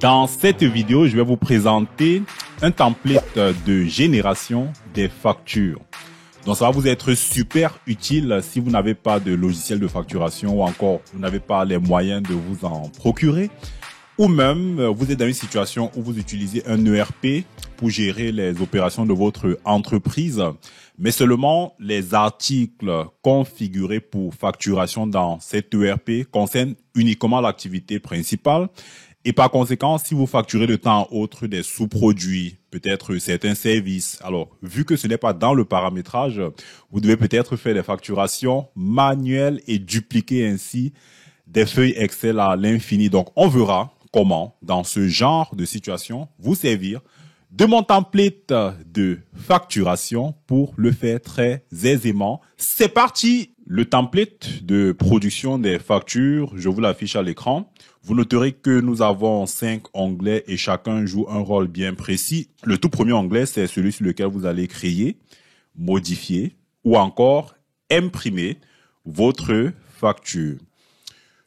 Dans cette vidéo, je vais vous présenter un template de génération des factures. Donc ça va vous être super utile si vous n'avez pas de logiciel de facturation ou encore vous n'avez pas les moyens de vous en procurer. Ou même vous êtes dans une situation où vous utilisez un ERP pour gérer les opérations de votre entreprise, mais seulement les articles configurés pour facturation dans cet ERP concernent uniquement l'activité principale. Et par conséquent, si vous facturez de temps à autre des sous-produits, peut-être certains services, alors vu que ce n'est pas dans le paramétrage, vous devez peut-être faire des facturations manuelles et dupliquer ainsi des feuilles Excel à l'infini. Donc, on verra comment, dans ce genre de situation, vous servir de mon template de facturation pour le faire très aisément. C'est parti! Le template de production des factures, je vous l'affiche à l'écran. Vous noterez que nous avons 5 onglets et chacun joue un rôle bien précis. Le tout premier onglet, c'est celui sur lequel vous allez créer, modifier ou encore imprimer votre facture.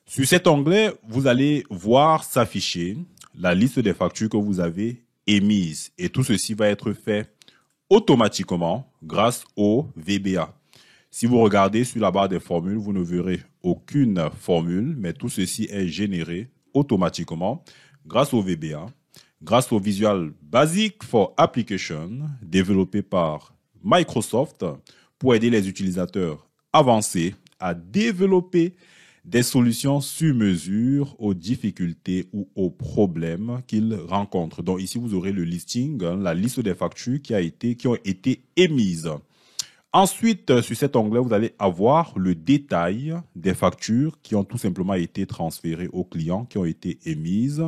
Sur cet onglet, vous allez voir s'afficher la liste des factures que vous avez émises. Et tout ceci va être fait automatiquement grâce au VBA. Si vous regardez sur la barre des formules, vous ne verrez aucune formule, mais tout ceci est généré automatiquement grâce au VBA, grâce au Visual Basic for Application développé par Microsoft pour aider les utilisateurs avancés à développer des solutions sur mesure aux difficultés ou aux problèmes qu'ils rencontrent. Donc ici, vous aurez le listing, la liste des factures qui ont été émises. Ensuite, sur cet onglet, vous allez avoir le détail des factures qui ont tout simplement été transférées aux clients, qui ont été émises.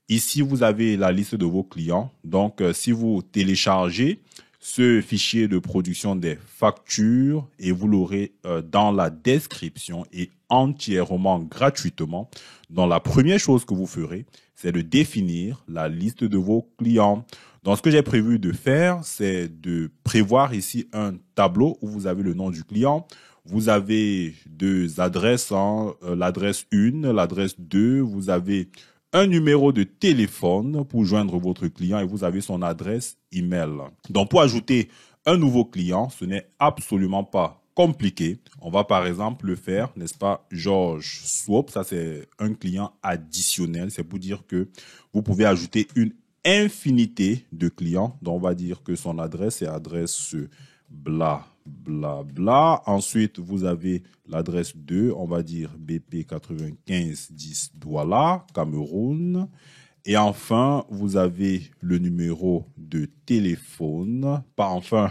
Ici, vous avez la liste de vos clients. Donc, si vous téléchargez ce fichier de production des factures et vous l'aurez dans la description et entièrement gratuitement. Donc, la première chose que vous ferez, c'est de définir la liste de vos clients. Donc, ce que j'ai prévu de faire, c'est de prévoir ici un tableau où vous avez le nom du client. Vous avez deux adresses, l'adresse 1, l'adresse 2. Vous avez un numéro de téléphone pour joindre votre client et vous avez son adresse email. Donc, pour ajouter un nouveau client, ce n'est absolument pas compliqué. On va par exemple le faire, n'est-ce pas, George Swap. Ça, c'est un client additionnel. C'est pour dire que vous pouvez ajouter une infinité de clients. Donc, on va dire que son adresse est adresse bla, bla, bla. Ensuite, vous avez l'adresse 2. On va dire BP 95 10 Douala, Cameroun. Et enfin, vous avez le numéro de téléphone. Pas enfin,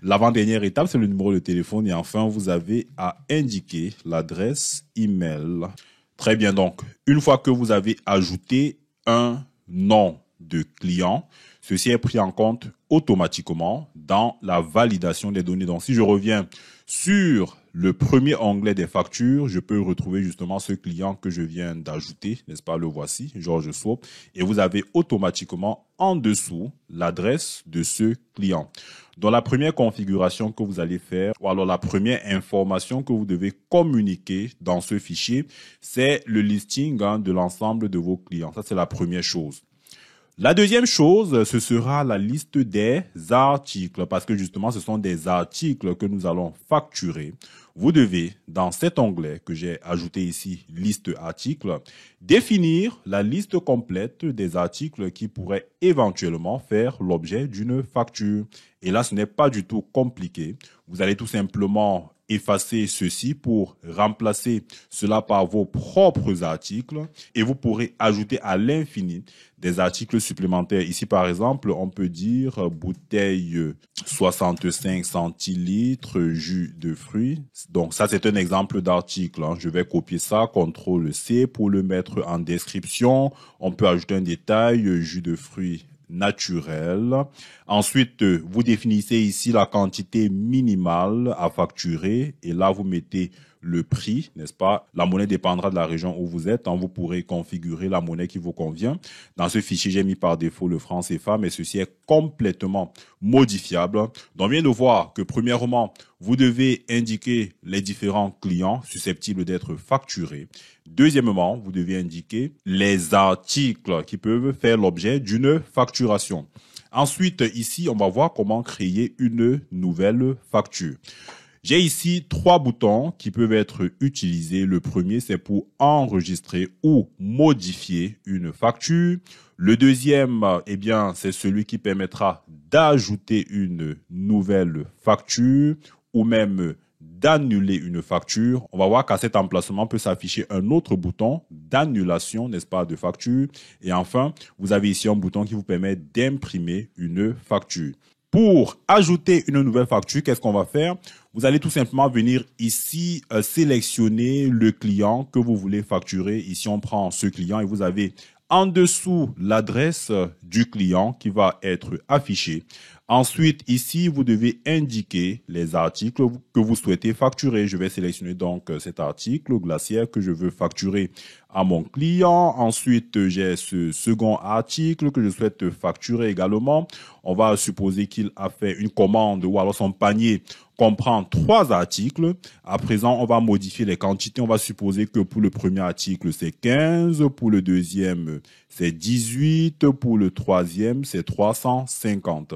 l'avant-dernière étape, c'est le numéro de téléphone. Et enfin, vous avez à indiquer l'adresse email. Très bien. Donc, une fois que vous avez ajouté un nom de client, ceci est pris en compte automatiquement dans la validation des données. Donc, si je reviens sur le premier onglet des factures, je peux retrouver justement ce client que je viens d'ajouter, n'est-ce pas, le voici, George Swap, et vous avez automatiquement en dessous l'adresse de ce client. Dans la première configuration que vous allez faire, ou alors la première information que vous devez communiquer dans ce fichier, c'est le listing de l'ensemble de vos clients. Ça, c'est la première chose. La deuxième chose, ce sera la liste des articles, parce que justement, ce sont des articles que nous allons facturer. Vous devez, dans cet onglet que j'ai ajouté ici, liste articles, définir la liste complète des articles qui pourraient éventuellement faire l'objet d'une facture. Et là, ce n'est pas du tout compliqué. Vous allez tout simplement effacer ceci pour remplacer cela par vos propres articles et vous pourrez ajouter à l'infini des articles supplémentaires. Ici, par exemple, on peut dire bouteille 65 centilitres jus de fruits. Donc, ça, c'est un exemple d'article. Je vais copier ça, CTRL-C pour le mettre en description. On peut ajouter un détail, jus de fruits naturel. Ensuite, vous définissez ici la quantité minimale à facturer et là, vous mettez le prix, n'est-ce pas? La monnaie dépendra de la région où vous êtes. Vous pourrez configurer la monnaie qui vous convient. Dans ce fichier, j'ai mis par défaut le franc CFA, mais ceci est complètement modifiable. Donc, on vient de voir que premièrement, vous devez indiquer les différents clients susceptibles d'être facturés. Deuxièmement, vous devez indiquer les articles qui peuvent faire l'objet d'une facturation. Ensuite, ici, on va voir comment créer une nouvelle facture. J'ai ici 3 boutons qui peuvent être utilisés. Le premier, c'est pour enregistrer ou modifier une facture. Le deuxième, eh bien, c'est celui qui permettra d'ajouter une nouvelle facture ou même d'annuler une facture. On va voir qu'à cet emplacement peut s'afficher un autre bouton d'annulation, n'est-ce pas, de facture. Et enfin, vous avez ici un bouton qui vous permet d'imprimer une facture. Pour ajouter une nouvelle facture, qu'est-ce qu'on va faire? Vous allez tout simplement venir ici sélectionner le client que vous voulez facturer. Ici, on prend ce client et vous avez en dessous l'adresse du client qui va être affichée. Ensuite, ici, vous devez indiquer les articles que vous souhaitez facturer. Je vais sélectionner donc cet article glaciaire que je veux facturer à mon client. Ensuite, j'ai ce second article que je souhaite facturer également. On va supposer qu'il a fait une commande ou alors son panier comprend 3 articles. À présent, on va modifier les quantités. On va supposer que pour le premier article, c'est 15. Pour le deuxième, c'est 18. Pour le troisième, c'est 350.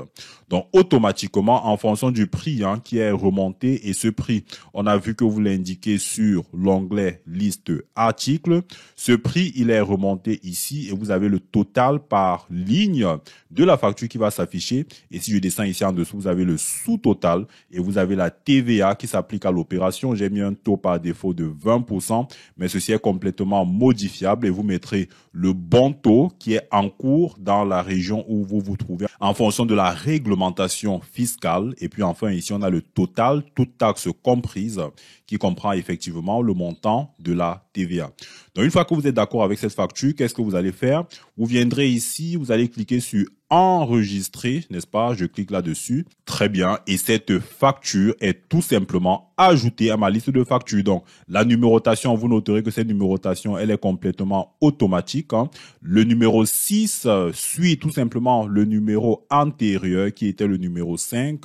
Donc, automatiquement, en fonction du prix qui est remonté, et ce prix, on a vu que vous l'indiquez sur l'onglet liste articles. Ce prix, il est remonté ici et vous avez le total par ligne de la facture qui va s'afficher. Et si je descends ici en dessous, vous avez le sous-total et vous avez la TVA qui s'applique à l'opération. J'ai mis un taux par défaut de 20%, mais ceci est complètement modifiable et vous mettrez le bon taux qui est en cours dans la région où vous vous trouvez en fonction de la réglementation fiscale. Et puis enfin, ici, on a le total, toutes taxes comprises, qui comprend effectivement le montant de la TVA. Donc, une fois que vous êtes d'accord avec cette facture, qu'est-ce que vous allez faire? Vous viendrez ici, vous allez cliquer sur enregistrer, n'est-ce pas? Je clique là-dessus. Très bien. Et cette facture est tout simplement ajoutée à ma liste de factures. Donc, la numérotation, vous noterez que cette numérotation, elle est complètement automatique. Le numéro 6 suit tout simplement le numéro antérieur qui était le numéro 5.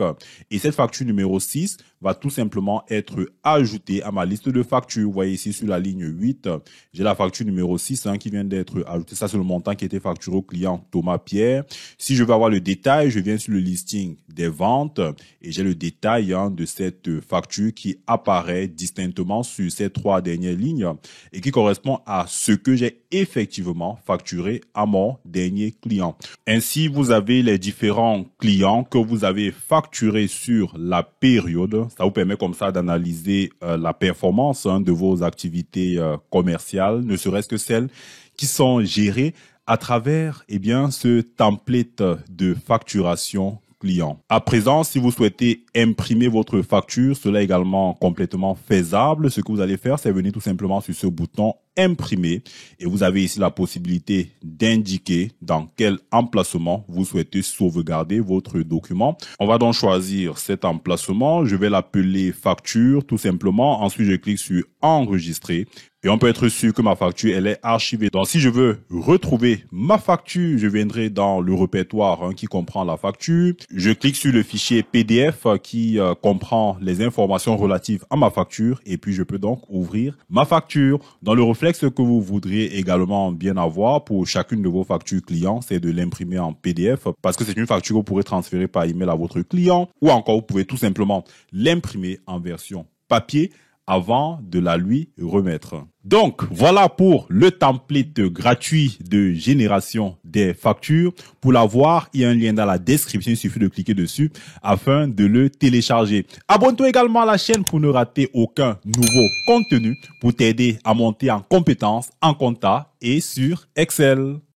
Et cette facture numéro 6 va tout simplement être ajoutée à ma liste de factures. Vous voyez ici sur la ligne 8, j'ai la facture numéro 6 qui vient d'être ajoutée. Ça, c'est le montant qui était facturé au client Thomas Pierre. Si je veux avoir le détail, je viens sur le listing des ventes et j'ai le détail de cette facture qui apparaît distinctement sur ces 3 dernières lignes et qui correspond à ce que j'ai effectivement facturé à mon dernier client. Ainsi, vous avez les différents clients que vous avez facturés sur la période. Ça vous permet comme ça d'analyser la performance de vos activités commerciales, ne serait-ce que celles qui sont gérées à travers ce template de facturation client. À présent, si vous souhaitez imprimer votre facture, cela est également complètement faisable. Ce que vous allez faire, c'est venir tout simplement sur ce bouton imprimer et vous avez ici la possibilité d'indiquer dans quel emplacement vous souhaitez sauvegarder votre document. On va donc choisir cet emplacement. Je vais l'appeler facture tout simplement. Ensuite, je clique sur enregistrer. Et on peut être sûr que ma facture, elle est archivée. Donc, si je veux retrouver ma facture, je viendrai dans le répertoire qui comprend la facture. Je clique sur le fichier PDF qui comprend les informations relatives à ma facture. Et puis, je peux donc ouvrir ma facture. Dans le réflexe que vous voudriez également bien avoir pour chacune de vos factures clients, c'est de l'imprimer en PDF parce que c'est une facture que vous pourrez transférer par email à votre client ou encore vous pouvez tout simplement l'imprimer en version papier avant de la lui remettre. Donc, voilà pour le template gratuit de génération des factures. Pour l'avoir, il y a un lien dans la description, il suffit de cliquer dessus afin de le télécharger. Abonne-toi également à la chaîne pour ne rater aucun nouveau contenu pour t'aider à monter en compétences en compta et sur Excel.